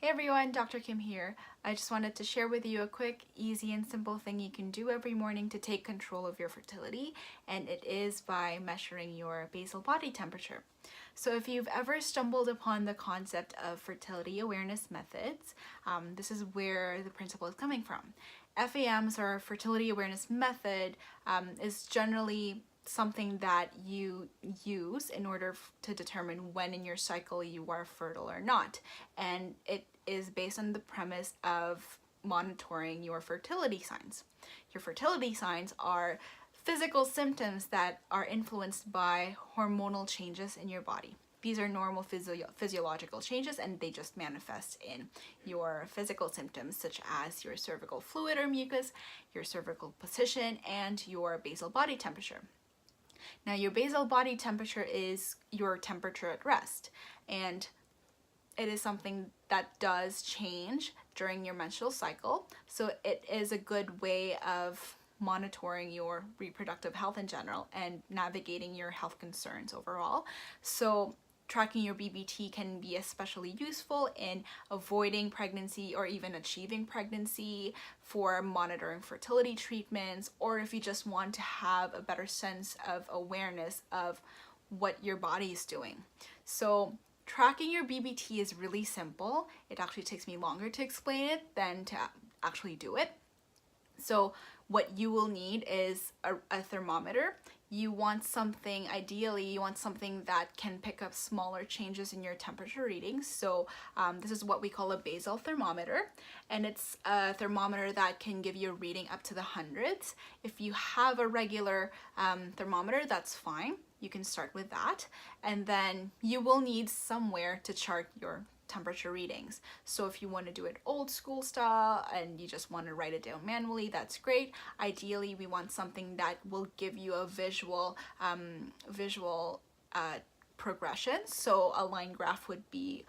Hey everyone, Dr. Kim here. I just wanted to share with you a quick, easy, and simple thing you can do every morning to take control of your fertility, and it is by measuring your basal body temperature. So if you've ever stumbled upon the concept of fertility awareness methods, this is where the principle is coming from. FAMs, or fertility awareness method, is generally something that you use in order to determine when in your cycle you are fertile or not. And it is based on the premise of monitoring your fertility signs. Your fertility signs are physical symptoms that are influenced by hormonal changes in your body. These are normal physiological changes, and they just manifest in your physical symptoms, such as your cervical fluid or mucus, your cervical position, and your basal body temperature. Now, your basal body temperature is your temperature at rest, and it is something that does change during your menstrual cycle. So it is a good way of monitoring your reproductive health in general and navigating your health concerns overall. So tracking your BBT can be especially useful in avoiding pregnancy or even achieving pregnancy, for monitoring fertility treatments, or if you just want to have a better sense of awareness of what your body is doing. So tracking your BBT is really simple. It actually takes me longer to explain it than to actually do it. So what you will need is a thermometer. You want something, ideally, you want something that can pick up smaller changes in your temperature readings. So this is what we call a basal thermometer, and it's a thermometer that can give you a reading up to the hundreds. If you have a regular thermometer, that's fine. You can start with that, and then you will need somewhere to chart your temperature readings. So if you want to do it old school style and you just want to write it down manually, that's great. Ideally, we want something that will give you a visual progression. So a line graph would be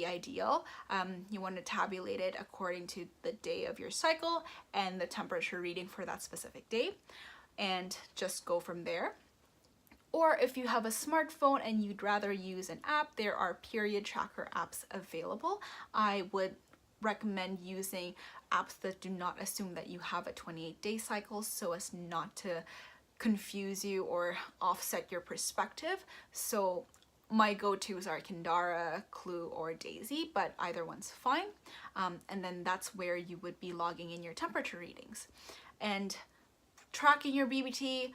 ideal. You want to tabulate it according to the day of your cycle and the temperature reading for that specific day, and just go from there. Or if you have a smartphone and you'd rather use an app, there are period tracker apps available. I would recommend using apps that do not assume that you have a 28-day cycle, so as not to confuse you or offset your perspective. So my go-tos are Kindara, Clue, or Daisy, but either one's fine. And then that's where you would be logging in your temperature readings. And tracking your BBT,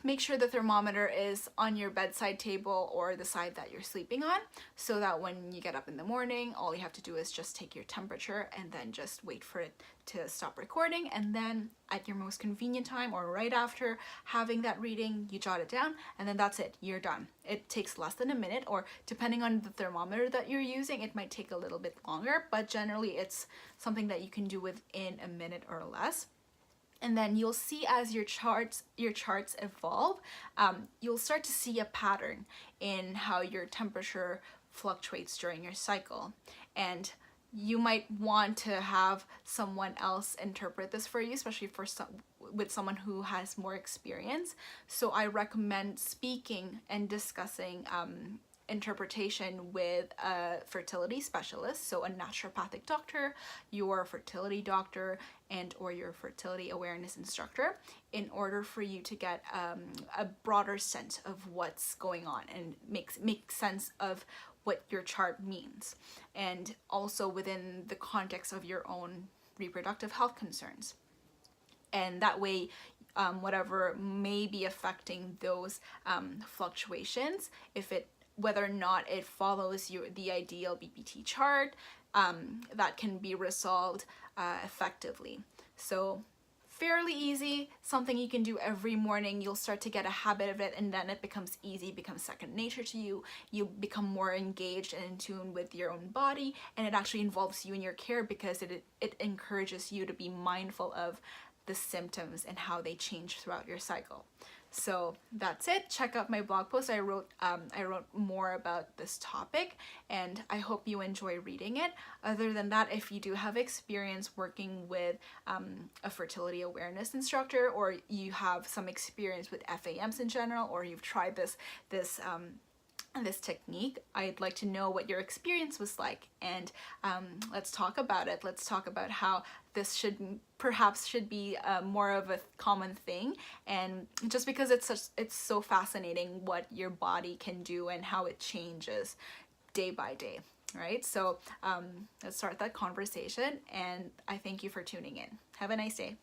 make sure the thermometer is on your bedside table or the side that you're sleeping on, so that when you get up in the morning, all you have to do is just take your temperature and then just wait for it to stop recording, and then at your most convenient time or right after having that reading, you jot it down, and then that's it, you're done. It takes less than a minute, or depending on the thermometer that you're using, it might take a little bit longer, but generally it's something that you can do within a minute or less. And then you'll see as your charts evolve, you'll start to see a pattern in how your temperature fluctuates during your cycle. And you might want to have someone else interpret this for you, especially with someone who has more experience. So I recommend speaking and discussing interpretation with a fertility specialist, so a naturopathic doctor, your fertility doctor, and or your fertility awareness instructor, in order for you to get a broader sense of what's going on and make sense of what your chart means, and also within the context of your own reproductive health concerns. And that way, whatever may be affecting those fluctuations, whether or not it follows the ideal BBT chart, that can be resolved effectively. So fairly easy, something you can do every morning. You'll start to get a habit of it, and then it becomes easy, becomes second nature to you. You become more engaged and in tune with your own body, and it actually involves you in your care, because it encourages you to be mindful of the symptoms and how they change throughout your cycle. So that's it. Check out my blog post. I wrote more about this topic, and I hope you enjoy reading it. Other than that, if you do have experience working with a fertility awareness instructor, or you have some experience with FAMs in general, or you've tried this this technique. I'd like to know what your experience was like, and let's talk about it. Let's talk about how this perhaps should be more of a common thing, and just because it's so fascinating what your body can do and how it changes day by day, right? So let's start that conversation, and I thank you for tuning in. Have a nice day.